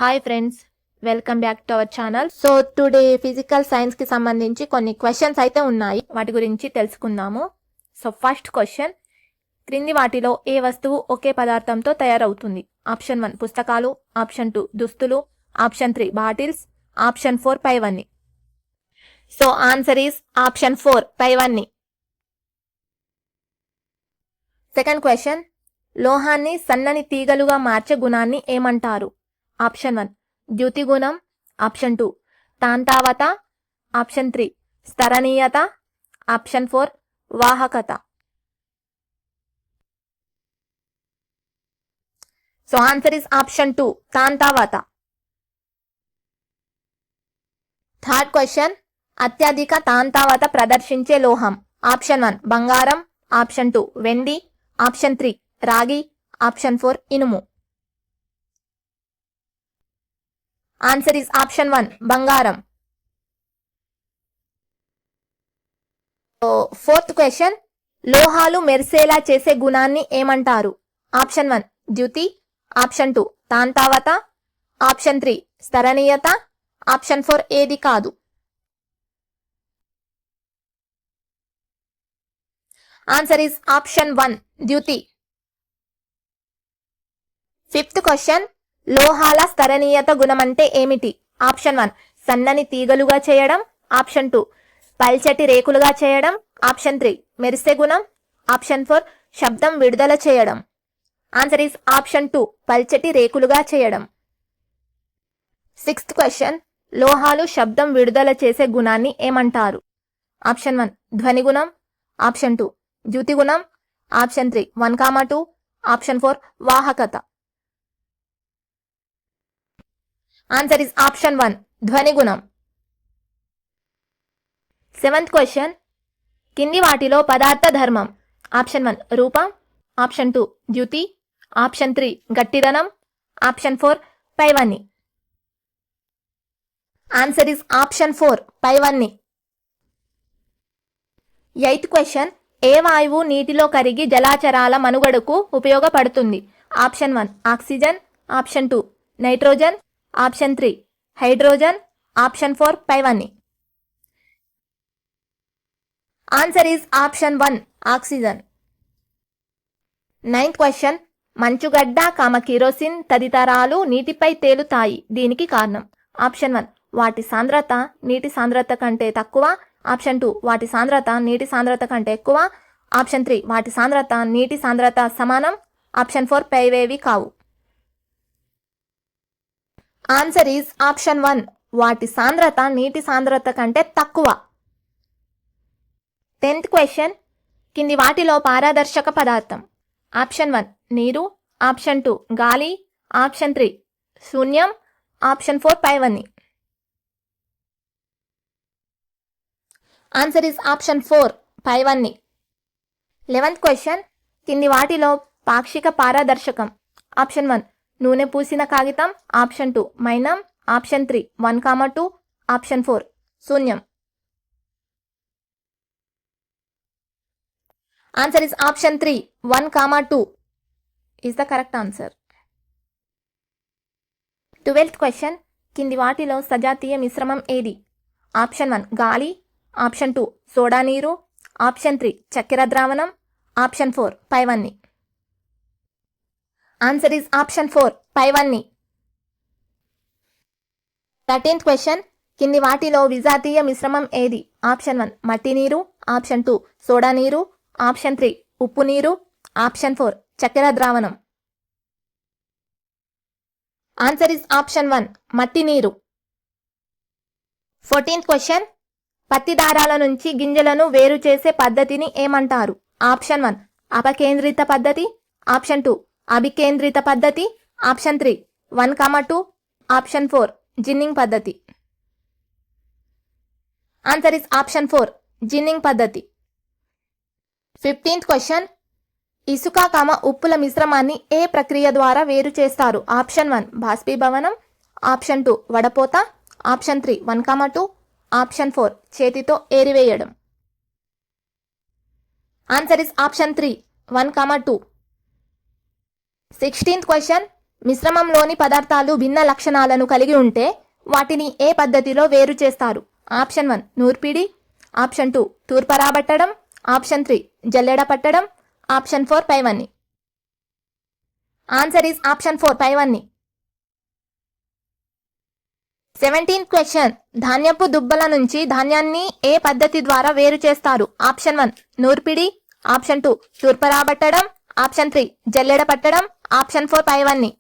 Hi friends, welcome back to our channel. So today physical science కి సంబంధించి కొన్ని questions అయితే ఉన్నాయి, వాటి గురించి తెలుసుకుందాము. సో ఫస్ట్ క్వశ్చన్, క్రింది వాటిలో ఏ వస్తువు ఒకే పదార్థంతో తయారవుతుంది? ఆప్షన్ 1 పుస్తకాలు, ఆప్షన్ 2 దుస్తులు, ఆప్షన్ 3 బాటిల్స్, ఆప్షన్ 4 పైవన్నీ. సో ఆన్సర్ ఈస్ ఆప్షన్ 4 పైవన్నీ. సెకండ్ క్వశ్చన్, లోహాన్ని సన్నని తీగలుగా మార్చే గుణాన్ని ఏమంటారు? ఆప్షన్ 1 ద్యుతి గుణం, ఆప్షన్ 2 తాంతావత, ఆప్షన్ 3 స్తరణీయత, ఆప్షన్ 4 వాహకత. సో ఆన్సర్ ఇస్ ఆప్షన్ 2 తాంతావత. థర్డ్ క్వశ్చన్, అత్యధిక తాంతావత ప్రదర్శించే లోహం? ఆప్షన్ 1 బంగారం, ఆప్షన్ 2 వెండి, ఆప్షన్ 3 రాగి, ఆప్షన్ 4 ఇనుము. ఆన్సర్ ఇస్ ఆప్షన్ 1 బంగారం. ఫోర్త్ క్వశ్చన్, లోహాలు మెరిసేలా చేసే గుణాన్ని ఏమంటారు? ఆప్షన్ 1 ద్యుతి, ఆప్షన్ 2 తాంతావత, ఆప్షన్ 3 స్తరణీయత, ఆప్షన్ 4 ఏది కాదు. ఆన్సర్ ఇస్ ఆప్షన్ 1 ద్యుతి. ఫిఫ్త్ క్వశ్చన్, లోహాల స్తరణీయత గుణం అంటే ఏమిటి? ఆప్షన్ 1 సన్నని తీగలుగా చేయడం, ఆప్షన్ 2 పల్చటి రేకులుగా చేయడం, ఆప్షన్ 3 మెరిసే గుణం, ఆప్షన్ 4 శబ్దం విడుదల చేయడం. ఆన్సర్ ఈస్ ఆప్షన్ 2 పల్చటి రేకులుగా చేయడం. సిక్స్త్ క్వశ్చన్, లోహాలు శబ్దం విడుదల చేసే గుణాన్ని ఏమంటారు? ఆప్షన్ 1 ధ్వని గుణం, ఆప్షన్ 2 ద్యుతి గుణం, ఆప్షన్ 3 1, 2, ఆప్షన్ 4 వాహకత. ఆన్సర్ ఇస్ ఆప్షన్ 1 ధ్వని గుణం. సెవెంత్ క్వశ్చన్, కింది వాటిలో పదార్థ ధర్మం? ఆప్షన్ 1 రూపం, ఆప్షన్ 2 ద్యుతి, ఆప్షన్ 3 గట్టిదనం, ఆప్షన్ 4 పైవన్నీ. ఆన్సర్ ఇస్ ఆప్షన్ 4 పైవన్నీ. ఎయిత్ క్వశ్చన్, ఏ వాయువు నీటిలో కరిగి జలాచరాల మనుగడకు ఉపయోగపడుతుంది? Option 1 oxygen, option 2 nitrogen, option 3 hydrogen, option 4 పైవన్నీ. Answer is option 1 oxygen. Ninth question, మంచుగడ్డ, కిరోసిన్ తదితరాలు నీటిపై తేలుతాయి, దీనికి కారణం? ఆప్షన్ 1 వాటి సాంద్రత నీటి సాంద్రత కంటే తక్కువ, ఆప్షన్ 2 వాటి సాంద్రత నీటి సాంద్రత కంటే ఎక్కువ, ఆప్షన్ 3 వాటి సాంద్రత నీటి సాంద్రత సమానం, ఆప్షన్ 4 పైవేవి కావు. ఆన్సర్ ఈజ్ ఆప్షన్ 1 వాటి సాంద్రత నీటి సాంద్రత కంటే తక్కువ. 10th క్వశ్చన్, కింది వాటిలో పారదర్శక పదార్థం? ఆప్షన్ 1 నీరు, ఆప్షన్ 2 గాలి, ఆప్షన్ 3 శూన్యం, ఆప్షన్ 4 పైవన్నీ. ఆన్సర్ ఇస్ ఆప్షన్ 4 పైవన్నీ. 11th క్వశ్చన్, కింది వాటిలో పాక్షిక పారదర్శకం? ఆప్షన్ 1 నూనె పూసిన కాగితం, ఆప్షన్ 2 మైనం, ఆప్షన్ 3 1, 2, ఆప్షన్ 4 శూన్యం. Answer is option 3 1, 2 is the correct answer. 12th question, కింది వాటిలో సజాతీయ మిశ్రమం ఏది? ఆప్షన్ 1 గాలి, ఆప్షన్ 2 సోడా నీరు, ఆప్షన్ 3 చక్కెర ద్రావణం, ఆప్షన్ 4 పైవన్నీ. ఆన్సర్ ఇస్ ఆప్షన్ 4 పైవన్నీ. 13th క్వశ్చన్, కింది వాటిలో విజాతీయ మిశ్రమం ఏది? ఆప్షన్ 1 మట్టి నీరు, ఆప్షన్ 2 సోడా నీరు, ఆప్షన్ 3 ఉప్పు నీరు, ఆప్షన్ 4 చక్కెర ద్రావణం. ఆన్సర్ ఇస్ ఆప్షన్ 1 మట్టి నీరు. 14th క్వశ్చన్, పత్తి దారాల నుంచి గింజలను వేరు చేసే పద్ధతిని ఏమంటారు? ఆప్షన్ 1 అపకేంద్రిత పద్ధతి, ఆప్షన్ 2 అభికేంద్రిత పద్ధతి, ఆప్షన్ 3 1, 2, ఆప్షన్ 4 జిన్నింగ్ పద్ధతి. ఆన్సర్ ఇస్ ఆప్షన్ 4 జిన్నింగ్ పద్ధతి. 15th క్వశ్చన్, ఇసుక, ఉప్పుల మిశ్రమాన్ని ఏ ప్రక్రియ ద్వారా వేరు చేస్తారు? ఆప్షన్ 1 బాష్పీభవనం, ఆప్షన్ 2 వడపోత, ఆప్షన్ 3 1, 2, ఆప్షన్ 4 చేతితో ఏరివేయడం. Answer is option 3 1, 2. 16th question, మిశ్రమంలోని పదార్థాలు భిన్న లక్షణాలను కలిగి ఉంటే వాటిని ఏ పద్ధతిలో వేరు చేస్తారు? ఆప్షన్ 1 నూర్పిడి, ఆప్షన్ 2 తూర్పరాబట్టడం, ఆప్షన్ 3 జల్లెడ పట్టడం, ఆప్షన్ 4 పైవన్ని. ఆన్సర్ ఈస్ ఆప్షన్ 4 పైవన్ని. 17th question. ధాన్యపు దుబ్బల నుంచి ధాన్యాన్ని ఏ పద్ధతి ద్వారా వేరు చేస్తారు? ఆప్షన్ 1 నూర్పిడి, ఆప్షన్ 2 తూర్పరాబట్టడం, ఆప్షన్ 3 జల్లెడ పట్టడం, ఆప్షన్ 4 పైవన్ని.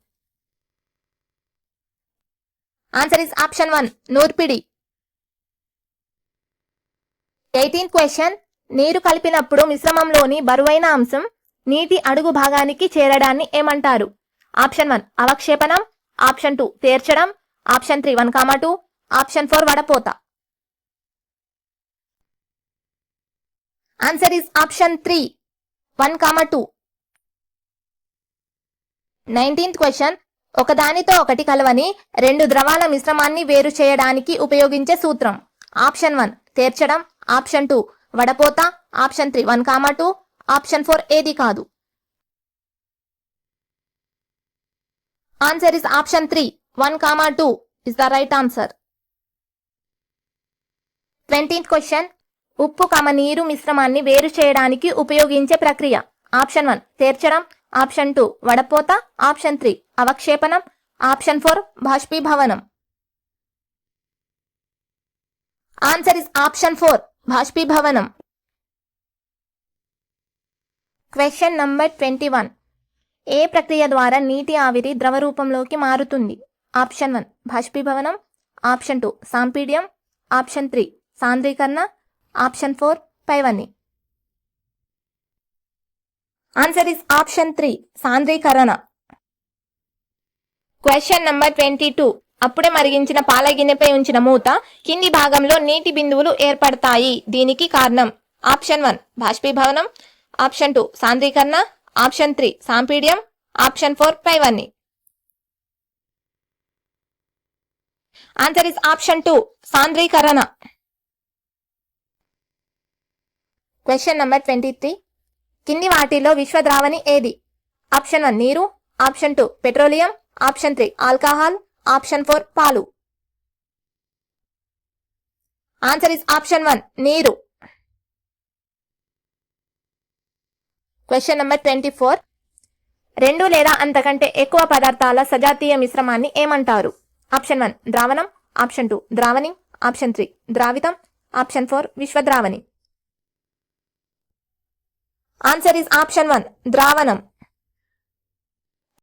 ఆన్సర్ ఇస్ ఆప్షన్ 1 నూర్పిడి. 18th question. నీరు కలిపినప్పుడు మిశ్రమంలోని బరువైన అంశం నీటి అడుగు భాగానికి చేరడాన్ని ఏమంటారు? ఆప్షన్ 1 అవక్షేపణం, ఆప్షన్ 2 తేర్చడం, ఆప్షన్ 3 1,2, ఆప్షన్ 4 వడపోత. Answer is option 3 1,2. 19th question. ఒకదానితో ఒకటి కలవని రెండు ద్రవాల మిశ్రమాన్ని వేరు చేయడానికి ఉపయోగించే సూత్రం. ఆప్షన్ 1 తేర్చడం, ఆప్షన్ 2 వడపోత, ఆప్షన్ 3 1,2, ఆప్షన్ 4 ఏది కాదు. Answer is option 3 1,2 is the right answer. 20th question. ఉప్పు నీరు మిశ్రమాన్ని వేరు చేయడానికి ఉపయోగించే ప్రక్రియ. ఆప్షన్ 1 తేర్చడం, ఆప్షన్ 2 వడపోత, ఆప్షన్ 3 అవక్షేపణం, ఆప్షన్ 4 బాష్పీభవనం. ఆన్సర్ ఇస్ ఆప్షన్ 4 బాష్పీభవనం. Question number 21. ఏ ప్రక్రియ ద్వారా నీటి ఆవిరి ద్రవ రూపంలోకి మారుతుంది? ఆప్షన్ 1 బాష్పీభవనం, ఆప్షన్ 2 సాంపీడ్యం, ఆప్షన్ 3 సాంద్రీకరణ, ఆప్షన్ 4 పైవన్ని. ఆన్సర్ ఇస్ ఆప్షన్ 3 సాంద్రీకరణ. Question number 22. అప్పుడే మరిగించిన పాల గిన్నెపై ఉంచిన మూత కింది భాగంలో నీటి బిందువులు ఏర్పడతాయి. దీనికి కారణం? ఆప్షన్ 1 బాష్పీభవనం, ఆప్షన్ 2 సాంద్రీకరణ, ఆప్షన్ 3 సాంపీడ్యం, ఆప్షన్ 4 పైవన్ని. ఆన్సర్ ఇస్ ఆప్షన్ 2 సాంద్రీకరణ. Question number 23. కింది వాటిలో విశ్వద్రావణి ఏది? ఆప్షన్ 1 నీరు, option 2 petroleum, option 3 alcohol, option 4 పాలు. ఆన్సర్ ఇస్ ఆప్షన్ 1 నీరు. Question number 24. రెండు లేదా అంతకంటే ఎక్కువ పదార్థాల సజాతీయ మిశ్రమాన్ని ఏమంటారు? ఆప్షన్ 1 ద్రావణం, ఆప్షన్ 2 ద్రావణి, ఆప్షన్ 3 ద్రావితం, ఆప్షన్ 4 విశ్వద్రావణి. ఆన్సర్ ఇస్ ఆప్షన్ 1 ద్రావణం.